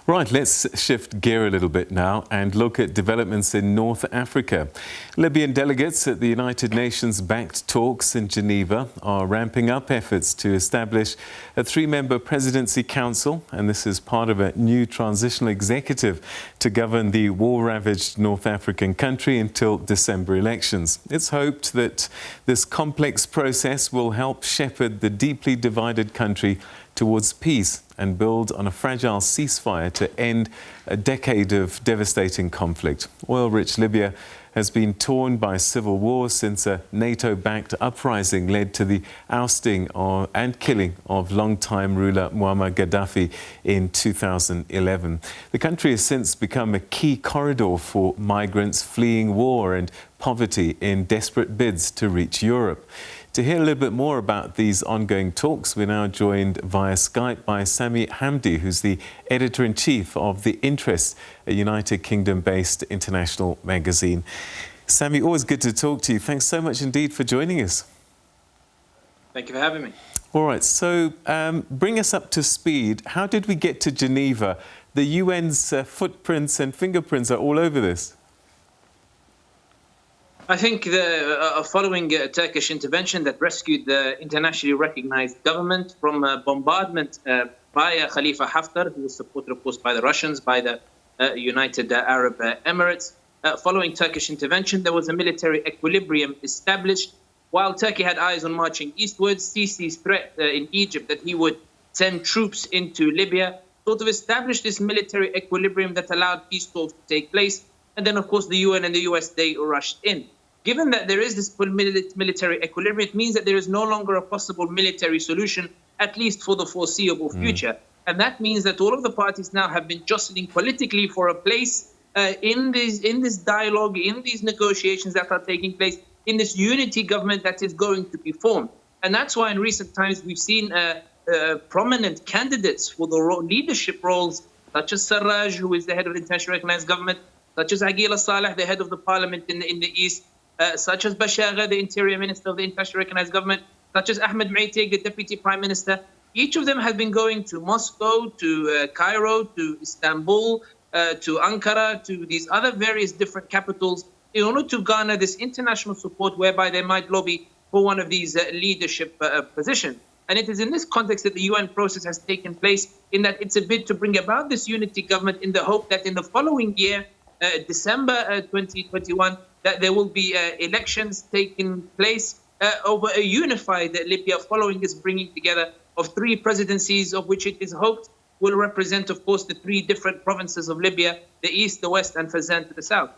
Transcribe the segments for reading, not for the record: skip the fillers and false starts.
Right, let's shift gear a little bit now and look at developments in North Africa. Libyan delegates at the United Nations-backed talks in Geneva are ramping up efforts to establish a three-member presidency council, and this is part of a new transitional executive to govern the war-ravaged North African country until December elections. It's hoped that this complex process will help shepherd the deeply divided country towards peace and build on a fragile ceasefire to end a decade of devastating conflict. Oil-rich Libya has been torn by civil war since a NATO-backed uprising led to the ousting and killing of longtime ruler Muammar Gadhafi in 2011. The country has since become a key corridor for migrants fleeing war and poverty in desperate bids to reach Europe. To hear a little bit more about these ongoing talks, we're now joined via Skype by Sami Hamdi, who's the editor-in-chief of The Interest, a United Kingdom-based international magazine. Sami, always good to talk to you. Thanks so much indeed for joining us. Thank you for having me. All right, so bring us up to speed. How did we get to Geneva? The UN's footprints and fingerprints are all over this. I think following a Turkish intervention that rescued the internationally recognized government from bombardment by Khalifa Haftar, who was supported, of course, by the Russians, by the United Arab Emirates. Following Turkish intervention, there was a military equilibrium established. While Turkey had eyes on marching eastwards, Sisi's threat in Egypt that he would send troops into Libya sort of established this military equilibrium that allowed peace talks to take place. And then, of course, the UN and the US, they rushed in. Given that there is this military equilibrium, it means that there is no longer a possible military solution, at least for the foreseeable future. And that means that all of the parties now have been jostling politically for a place in this dialogue, in these negotiations that are taking place, in this unity government that is going to be formed. And that's why in recent times we've seen prominent candidates for the leadership roles, such as Sarraj, who is the head of the internationally recognized government, such as Aguila Saleh, the head of the parliament in the east, such as Bashagha, the interior minister of the internationally recognized government, such as Ahmed Maitig, the deputy prime minister. Each of them has been going to Moscow, to Cairo, to Istanbul, to Ankara, to these other various different capitals in order to garner this international support whereby they might lobby for one of these leadership positions. And it is in this context that the UN process has taken place, in that it's a bid to bring about this unity government in the hope that in the following year, December 2021, that there will be elections taking place over a unified Libya following this bringing together of three presidencies, of which it is hoped will represent, of course, the three different provinces of Libya, the east, the west, and Fezzan to the south.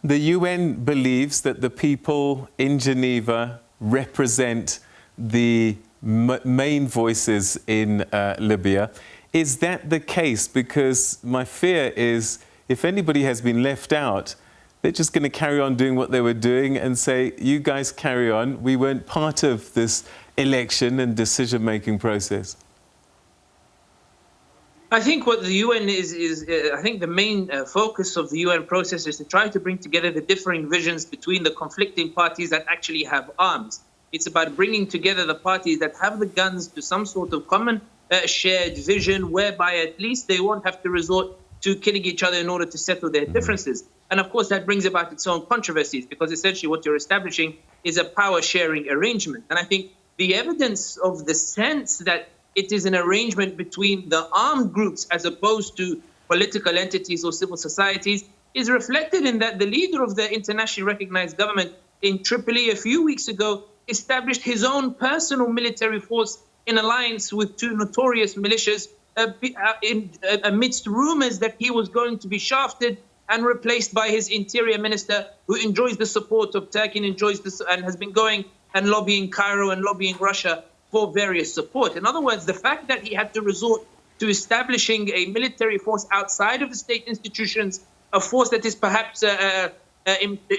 The UN believes that the people in Geneva represent the main voices in Libya. Is that the case? Because my fear is if anybody has been left out, they're just going to carry on doing what they were doing and say, you guys carry on. We weren't part of this election and decision-making process. I think what the UN I think the main focus of the UN process is to try to bring together the differing visions between the conflicting parties that actually have arms. It's about bringing together the parties that have the guns to some sort of common shared vision, whereby at least they won't have to resort to killing each other in order to settle their differences. And of course, that brings about its own controversies, because essentially what you're establishing is a power-sharing arrangement. And I think the evidence of the sense that it is an arrangement between the armed groups as opposed to political entities or civil societies is reflected in that the leader of the internationally recognized government in Tripoli a few weeks ago established his own personal military force in alliance with two notorious militias amidst rumors that he was going to be shafted and replaced by his interior minister, who enjoys the support of Turkey and enjoys this, and has been going and lobbying Cairo and lobbying Russia for various support. In other words, the fact that he had to resort to establishing a military force outside of the state institutions, a force that is perhaps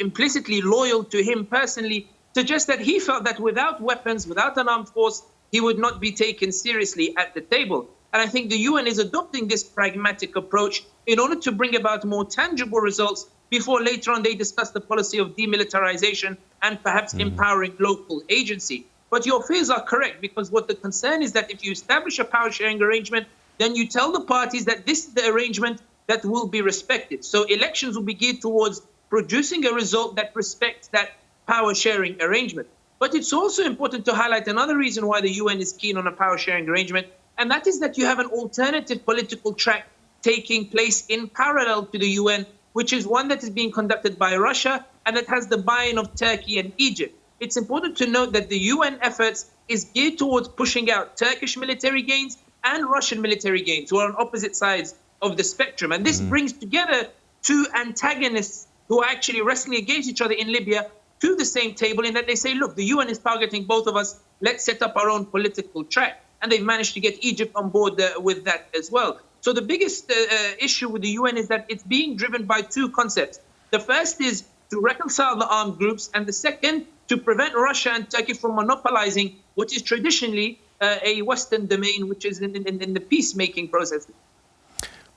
implicitly loyal to him personally, suggests that he felt that without weapons, without an armed force, he would not be taken seriously at the table. And I think the UN is adopting this pragmatic approach in order to bring about more tangible results before later on they discuss the policy of demilitarization and perhaps empowering local agency. But your fears are correct, because what the concern is that if you establish a power-sharing arrangement, then you tell the parties that this is the arrangement that will be respected. So elections will be geared towards producing a result that respects that power-sharing arrangement. But it's also important to highlight another reason why the UN is keen on a power-sharing arrangement, and that is that you have an alternative political track taking place in parallel to the UN, which is one that is being conducted by Russia and that has the buy-in of Turkey and Egypt. It's important to note that the UN efforts is geared towards pushing out Turkish military gains and Russian military gains, who are on opposite sides of the spectrum. And this brings together two antagonists who are actually wrestling against each other in Libya to the same table, in that they say, look, the UN is targeting both of us, let's set up our own political track. And they've managed to get Egypt on board with that as well. So the biggest issue with the UN is that it's being driven by two concepts. The first is to reconcile the armed groups, and the second, to prevent Russia and Turkey from monopolizing what is traditionally a Western domain, which is in the peacemaking process.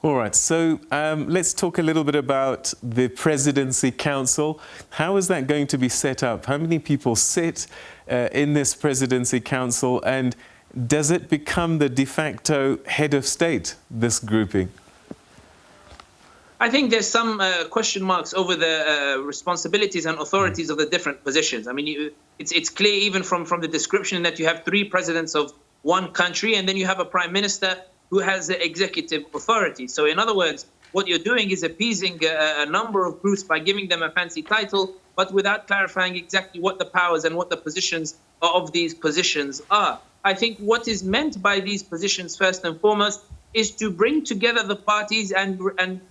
All right, so let's talk a little bit about the Presidency Council. How is that going to be set up? How many people sit in this Presidency Council, and does it become the de facto head of state, this grouping? I think there's some question marks over the responsibilities and authorities of the different positions. I mean, it's clear even from the description that you have three presidents of one country, and then you have a prime minister who has the executive authority. So in other words, what you're doing is appeasing a number of groups by giving them a fancy title, but without clarifying exactly what the powers and what the positions of these positions are. I think what is meant by these positions, first and foremost, is to bring together the parties and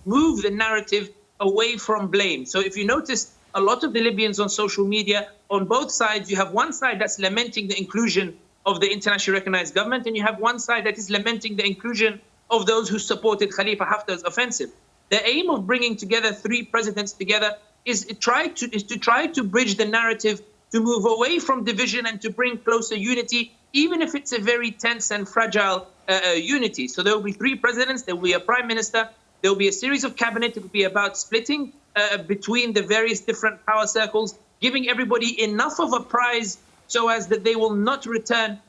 move the narrative away from blame. So if you notice, a lot of the Libyans on social media, on both sides, you have one side that's lamenting the inclusion of the internationally recognized government, and you have one side that is lamenting the inclusion of those who supported Khalifa Haftar's offensive. The aim of bringing together three presidents together is to try to bridge the narrative, to move away from division and to bring closer unity, even if it's a very tense and fragile unity. So there will be three presidents, there will be a prime minister, there will be a series of cabinet. It will be about splitting between the various different power circles, giving everybody enough of a prize so as that they will not return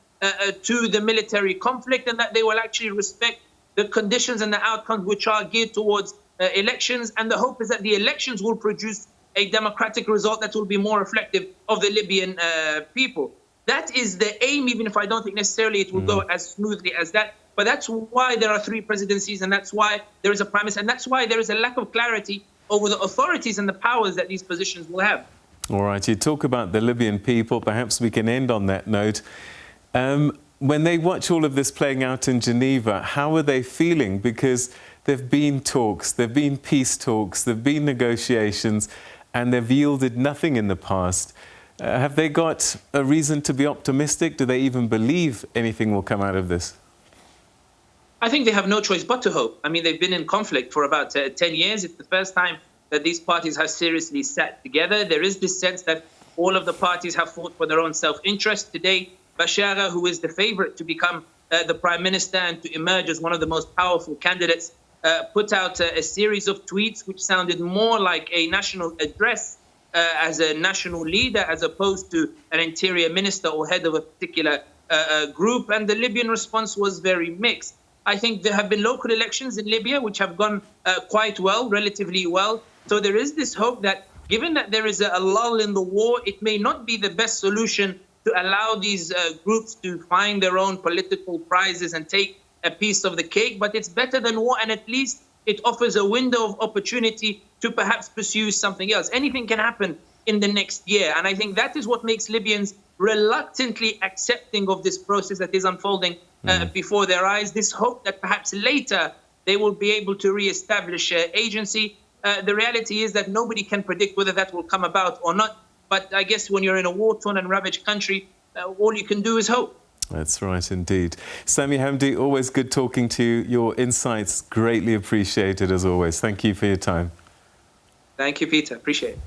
to the military conflict, and that they will actually respect the conditions and the outcomes which are geared towards elections. And the hope is that the elections will produce a democratic result that will be more reflective of the Libyan people. That is the aim, even if I don't think necessarily it will go as smoothly as that. But that's why there are three presidencies, and that's why there is a prime minister, and that's why there is a lack of clarity over the authorities and the powers that these positions will have. All right, you talk about the Libyan people. Perhaps we can end on that note. When they watch all of this playing out in Geneva, how are they feeling? Because there have been talks, there have been peace talks, there have been negotiations, and they've yielded nothing in the past. Have they got a reason to be optimistic? Do they even believe anything will come out of this? I think they have no choice but to hope. I mean, they've been in conflict for about 10 years. It's the first time that these parties have seriously sat together. There is this sense that all of the parties have fought for their own self-interest. Today, Bashar, who is the favorite to become the prime minister and to emerge as one of the most powerful candidates, put out a series of tweets which sounded more like a national address as a national leader, as opposed to an interior minister or head of a particular group. And the Libyan response was very mixed. I think there have been local elections in Libya which have gone quite well, relatively well. So there is this hope that, given that there is a lull in the war, it may not be the best solution to allow these groups to find their own political prizes and take a piece of the cake, but it's better than war, and at least it offers a window of opportunity to perhaps pursue something else. Anything can happen in the next year, and I think that is what makes Libyans reluctantly accepting of this process that is unfolding before their eyes, this hope that perhaps later they will be able to re-establish agency. The reality is that nobody can predict whether that will come about or not. But I guess when you're in a war-torn and ravaged country, all you can do is hope. That's right, indeed. Sami Hamdi, always good talking to you. Your insights greatly appreciated, as always. Thank you for your time. Thank you, Peter. Appreciate it.